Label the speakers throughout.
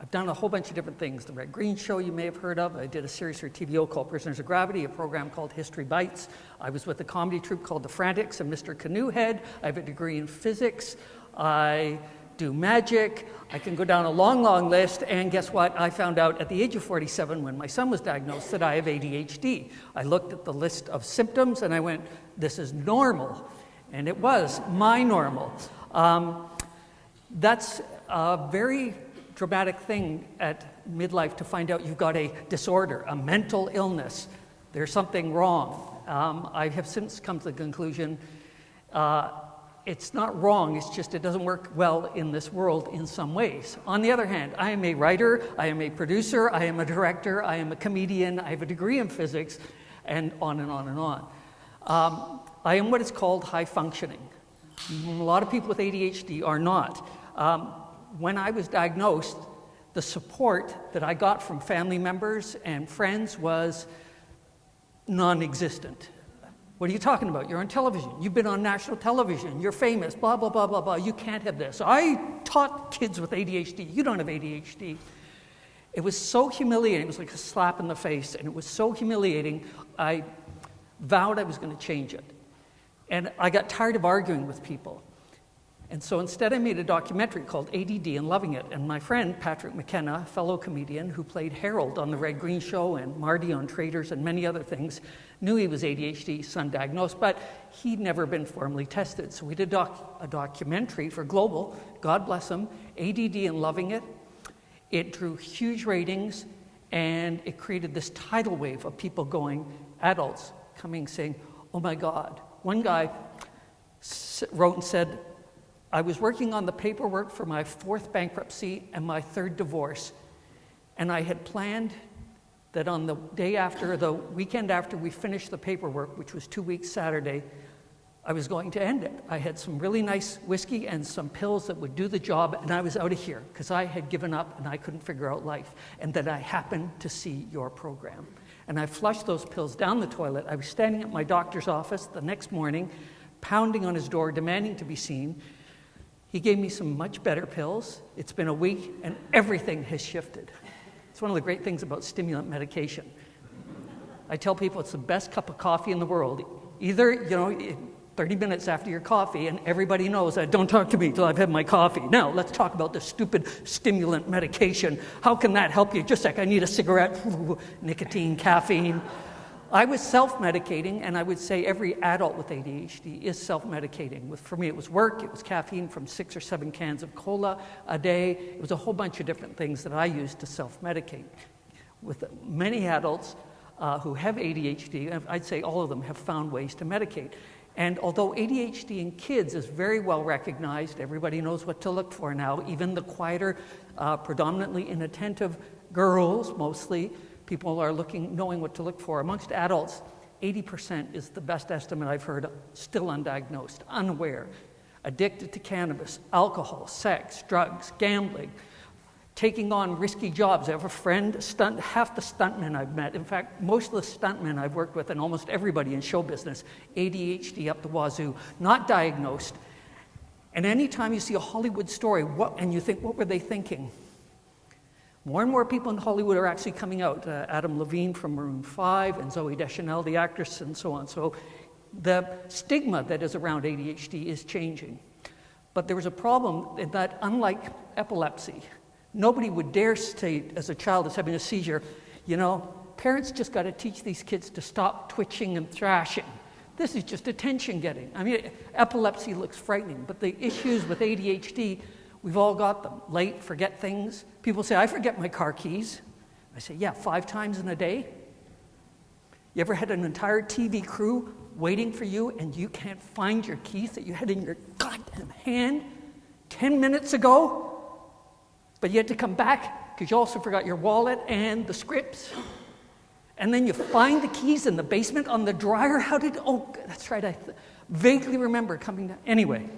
Speaker 1: I've done a whole bunch of different things. The Red Green Show you may have heard of. I did a series for TVO called Prisoners of Gravity, a program called History Bites. I was with a comedy troupe called The Frantics and Mr. Canoe Head. I have a degree in physics. I do magic. I can go down a long, long list. And guess what? I found out at the age of 47 when my son was diagnosed that I have ADHD. I looked at the list of symptoms and I went, this is normal. And it was my normal. That's a very dramatic thing at midlife to find out you've got a disorder, a mental illness. There's something wrong. I have since come to the conclusion it's not wrong, it's just it doesn't work well in this world in some ways. On the other hand, I am a writer, I am a producer, I am a director, I am a comedian, I have a degree in physics, and on and on and on. I am what is called high functioning. A lot of people with ADHD are not. When I was diagnosed, the support that I got from family members and friends was non-existent. What are you talking about? You're on television. You've been on national television. You're famous, blah, blah, blah, blah, blah. You can't have this. I taught kids with ADHD. You don't have ADHD. It was so humiliating. It was like a slap in the face, and it was so humiliating, I vowed I was going to change it. And I got tired of arguing with people. And so instead I made a documentary called ADD and Loving It. And my friend, Patrick McKenna, fellow comedian who played Harold on The Red Green Show and Marty on Traitors and many other things, knew he was ADHD, son diagnosed, but he'd never been formally tested. So we did a documentary for Global, God bless him, ADD and Loving It. It drew huge ratings, and it created this tidal wave of people going, adults coming saying, oh my God. One guy wrote and said, I was working on the paperwork for my 4th bankruptcy and my 3rd divorce, and I had planned that on the day after, the weekend after we finished the paperwork, which was 2 weeks Saturday, I was going to end it. I had some really nice whiskey and some pills that would do the job, and I was out of here because I had given up and I couldn't figure out life, and that I happened to see your program. And I flushed those pills down the toilet. I was standing at my doctor's office the next morning, pounding on his door, demanding to be seen. He gave me some much better pills. It's been a week, and everything has shifted. It's one of the great things about stimulant medication. I tell people it's the best cup of coffee in the world. Either, 30 minutes after your coffee, and everybody knows that, don't talk to me till I've had my coffee. Now, let's talk about the stupid stimulant medication. How can that help you? Just like I need a cigarette, nicotine, caffeine. I was self-medicating, and I would say every adult with ADHD is self-medicating. For me, it was work, it was caffeine from 6 or 7 cans of cola a day. It was a whole bunch of different things that I used to self-medicate. With many adults who have ADHD, I'd say all of them have found ways to medicate. And although ADHD in kids is very well recognized, everybody knows what to look for now, even the quieter, predominantly inattentive girls mostly, people are knowing what to look for. Amongst adults, 80% is the best estimate I've heard, still undiagnosed, unaware, addicted to cannabis, alcohol, sex, drugs, gambling, taking on risky jobs. I have a friend, half the stuntmen I've met, in fact, most of the stuntmen I've worked with and almost everybody in show business, ADHD up the wazoo, not diagnosed. And anytime you see a Hollywood story, and you think, what were they thinking? More and more people in Hollywood are actually coming out. Adam Levine from Maroon 5 and Zooey Deschanel, the actress, and so on. So the stigma that is around ADHD is changing. But there was a problem in that, unlike epilepsy, nobody would dare say as a child is having a seizure, parents just got to teach these kids to stop twitching and thrashing. This is just attention getting. I mean, epilepsy looks frightening, but the issues with ADHD, we've all got them. Late, forget things. People say, I forget my car keys. I say, yeah, 5 times in a day. You ever had an entire TV crew waiting for you and you can't find your keys that you had in your goddamn hand 10 minutes ago? But you had to come back because you also forgot your wallet and the scripts. And then you find the keys in the basement on the dryer. That's right, I vaguely remember coming down. Anyway,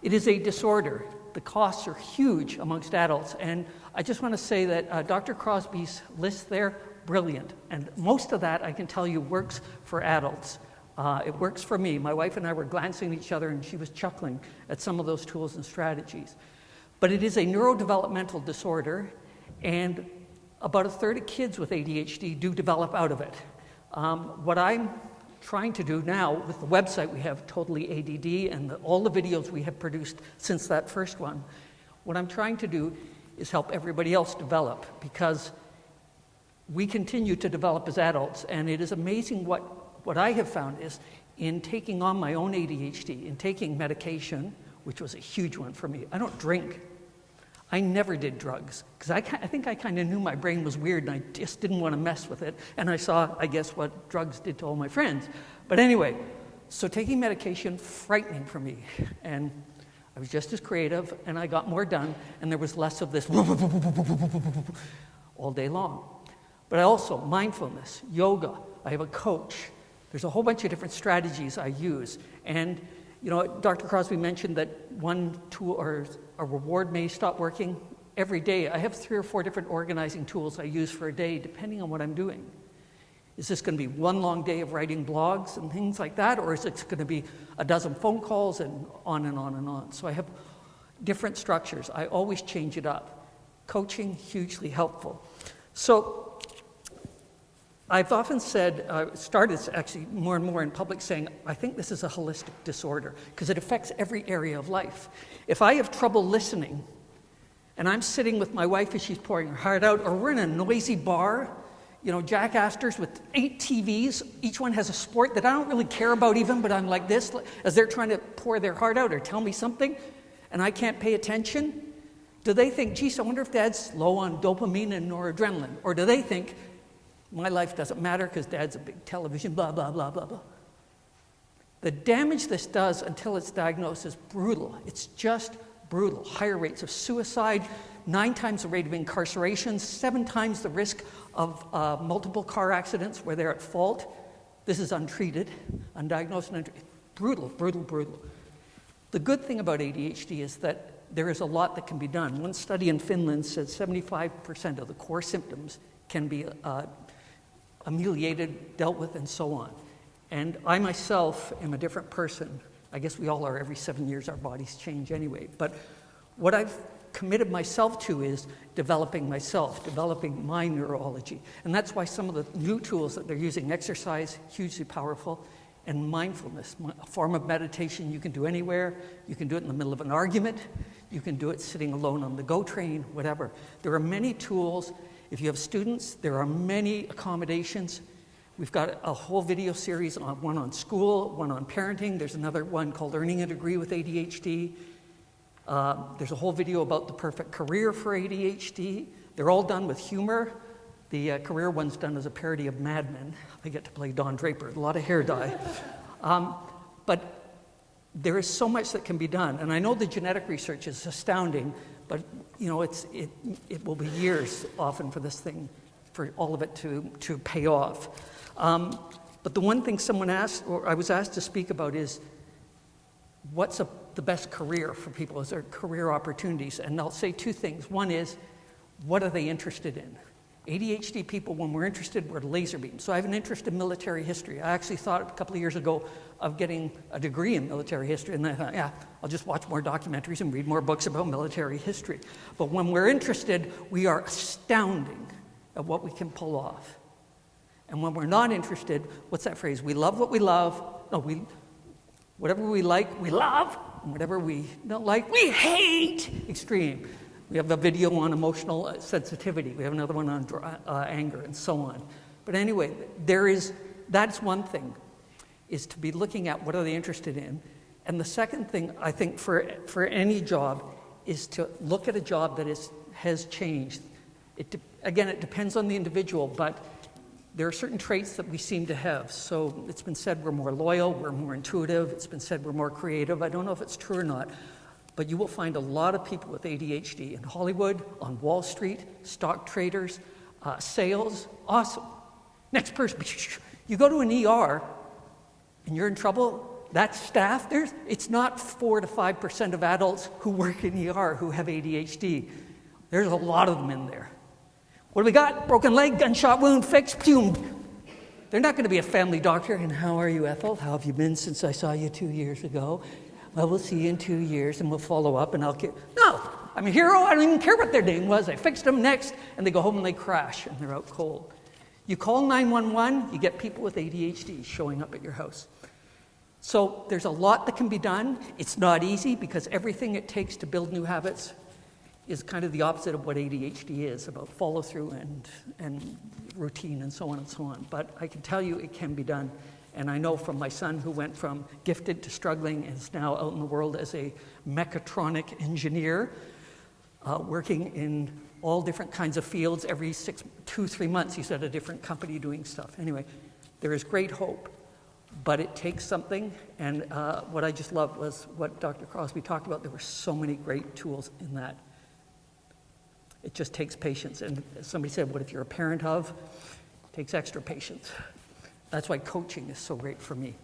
Speaker 1: it is a disorder. The costs are huge amongst adults. And I just want to say that Dr. Crosby's list there, brilliant. And most of that, I can tell you, works for adults. It works for me. My wife and I were glancing at each other, and she was chuckling at some of those tools and strategies. But it is a neurodevelopmental disorder, and about a third of kids with ADHD do develop out of it. What I'm trying to do now with the website we have, Totally ADD, and all the videos we have produced since that first one, what I'm trying to do is help everybody else develop, because we continue to develop as adults, and it is amazing what I have found is in taking on my own ADHD, in taking medication, which was a huge one for me. I don't drink. I never did drugs, because I think I kind of knew my brain was weird, and I just didn't want to mess with it. And I saw, I guess, what drugs did to all my friends. But anyway, so taking medication, frightening for me. And I was just as creative, and I got more done, and there was less of this all day long. But also, mindfulness, yoga, I have a coach. There's a whole bunch of different strategies I use. And you know, Dr. Crosby mentioned that one tool or a reward may stop working. Every day, I have 3 or 4 different organizing tools I use for a day, depending on what I'm doing. Is this going to be one long day of writing blogs and things like that, or is it going to be a dozen phone calls and on and on and on? So I have different structures. I always change it up. Coaching, hugely helpful. So I've often said, started actually more and more in public saying, I think this is a holistic disorder because it affects every area of life. If I have trouble listening and I'm sitting with my wife as she's pouring her heart out, or we're in a noisy bar, you know, Jack Astor's with 8 TVs, each one has a sport that I don't really care about even, but I'm like this as they're trying to pour their heart out or tell me something, and I can't pay attention. Do they think, geez, I wonder if Dad's low on dopamine and noradrenaline? Or do they think, my life doesn't matter because Dad's a big television, blah, blah, blah, blah, blah. The damage this does until it's diagnosed is brutal. It's just brutal. Higher rates of suicide, 9 times the rate of incarceration, 7 times the risk of multiple car accidents where they're at fault. This is untreated, undiagnosed, and untreated. Brutal, brutal, brutal. The good thing about ADHD is that there is a lot that can be done. One study in Finland said 75% of the core symptoms can be ameliorated, dealt with, and so on. And I myself am a different person. I guess we all are. Every 7 years our bodies change anyway. But what I've committed myself to is developing myself, developing my neurology. And that's why some of the new tools that they're using, exercise, hugely powerful, and mindfulness, a form of meditation you can do anywhere. You can do it in the middle of an argument. You can do it sitting alone on the GO train, whatever. There are many tools. If you have students, there are many accommodations. We've got a whole video series, one on school, one on parenting. There's another one called Earning a Degree with ADHD. There's a whole video about the perfect career for ADHD. They're all done with humor. The career one's done as a parody of Mad Men. I get to play Don Draper, a lot of hair dye. But there is so much that can be done. And I know the genetic research is astounding, but you know, it will be years often for this thing, for all of it to pay off. But the one thing someone asked, or I was asked to speak about, is what's the best career for people? Is there career opportunities? And I'll say 2 things. One is, what are they interested in? ADHD people, when we're interested, we're laser beam. So I have an interest in military history. I actually thought a couple of years ago of getting a degree in military history, and I thought, yeah, I'll just watch more documentaries and read more books about military history. But when we're interested, we are astounding at what we can pull off. And when we're not interested, what's that phrase? We love what we love. No, whatever we like, we love. And whatever we don't like, we hate. Extreme. We have a video on emotional sensitivity. We have another one on anger and so on. But anyway, that's one thing, is to be looking at what are they interested in. And the second thing, I think, for any job is to look at a job that has changed. Again, it depends on the individual, but there are certain traits that we seem to have. So it's been said we're more loyal, we're more intuitive. It's been said we're more creative. I don't know if it's true or not. But you will find a lot of people with ADHD in Hollywood, on Wall Street, stock traders, sales. Awesome. Next person. You go to an ER and you're in trouble. That staff, it's not 4 to 5% of adults who work in ER who have ADHD. There's a lot of them in there. What do we got? Broken leg, gunshot wound, fixed, fumed. They're not going to be a family doctor. And how are you, Ethel? How have you been since I saw you 2 years ago? Well, we'll see you in 2 years, and we'll follow up, and I'll get... No! I'm a hero. I don't even care what their name was. I fixed them next. And they go home and they crash and they're out cold. You call 911, you get people with ADHD showing up at your house. So there's a lot that can be done. It's not easy because everything it takes to build new habits is kind of the opposite of what ADHD is, about follow through and routine and so on and so on. But I can tell you it can be done. And I know from my son, who went from gifted to struggling and is now out in the world as a mechatronic engineer, working in all different kinds of fields. Every 2-3 months, he's at a different company doing stuff. Anyway, there is great hope, but it takes something. And what I just loved was what Dr. Crosby talked about. There were so many great tools in that. It just takes patience. And somebody said, what if you're a parent of? It takes extra patience. That's why coaching is so great for me.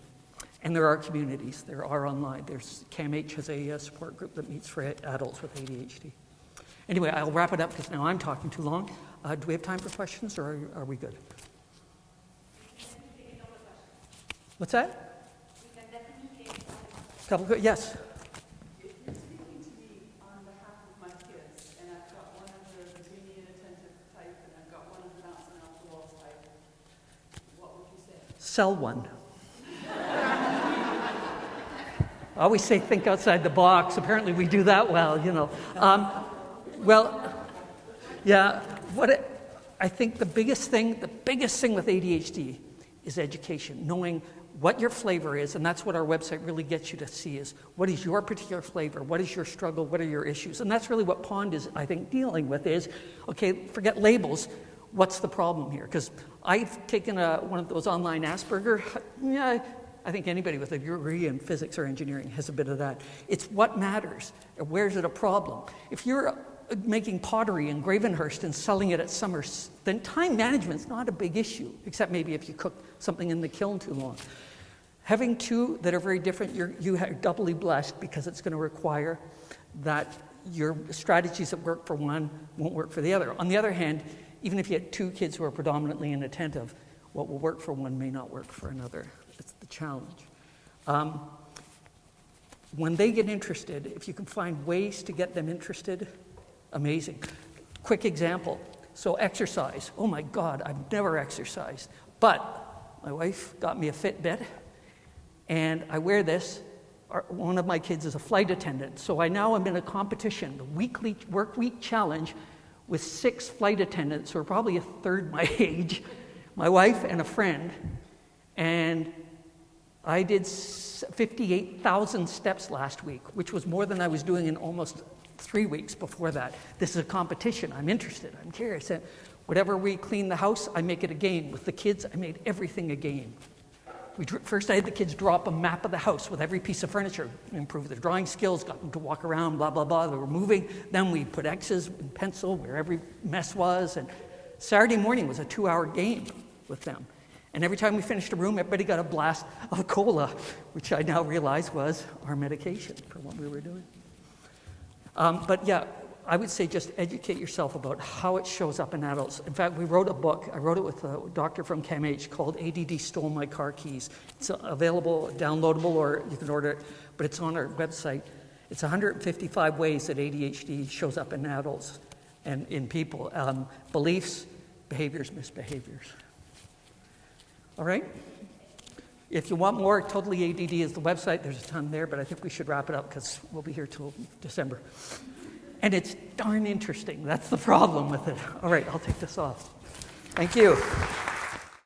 Speaker 1: And there are communities. There are online. CAMH has a support group that meets for adults with ADHD. Anyway, I'll wrap it up because now I'm talking too long. Do we have time for questions, or are we good? What's that? Yes.
Speaker 2: If you're speaking to me on behalf of my kids, and I've got one of the Virginia attentive type, and I've got one of the bouncing off the walls type, what would you say?
Speaker 1: Sell one. I always say think outside the box. Apparently we do that well, you know. I think the biggest thing with ADHD is education, knowing what your flavor is, and that's what our website really gets you to see is what is your particular flavor, what is your struggle, what are your issues, and that's really what Pond is, I think, dealing with is, okay, forget labels, what's the problem here? Because I've taken one of those online Asperger, I think anybody with a degree in physics or engineering has a bit of that. It's what matters, or where's it a problem? If you're making pottery in Gravenhurst and selling it at Summers, then time management's not a big issue, except maybe if you cook something in the kiln too long. Having two that are very different, you are doubly blessed because it's going to require that your strategies that work for one won't work for the other. On the other hand, even if you had two kids who are predominantly inattentive, what will work for one may not work for another. It's the challenge. When they get interested, if you can find ways to get them interested, amazing. Quick example. So exercise. Oh my God, I've never exercised. But my wife got me a Fitbit, and I wear this. One of my kids is a flight attendant, so I now am in a competition, the weekly work week challenge, with 6 flight attendants who are probably a third my age, my wife and a friend, and I did 58,000 steps last week, which was more than I was doing in almost 3 weeks before that. This is a competition. I'm interested. I'm curious. And whatever we clean the house, I make it a game. With the kids, I made everything a game. First, I had the kids draw up a map of the house with every piece of furniture, improve their drawing skills, got them to walk around, blah, blah, blah. They were moving. Then we put X's in pencil where every mess was. And Saturday morning was a 2-hour game with them. And every time we finished a room, everybody got a blast of cola, which I now realize was our medication for what we were doing. But yeah, I would say just educate yourself about how it shows up in adults. In fact, we wrote a book. I wrote it with a doctor from CAMH called ADD Stole My Car Keys. It's available, downloadable, or you can order it, but it's on our website. It's 155 ways that ADHD shows up in adults and in people. Beliefs, behaviors, misbehaviors. All right? If you want more, Totally ADD is the website. There's a ton there, but I think we should wrap it up because we'll be here till December. And it's darn interesting. That's the problem with it. All right, I'll take this off. Thank you.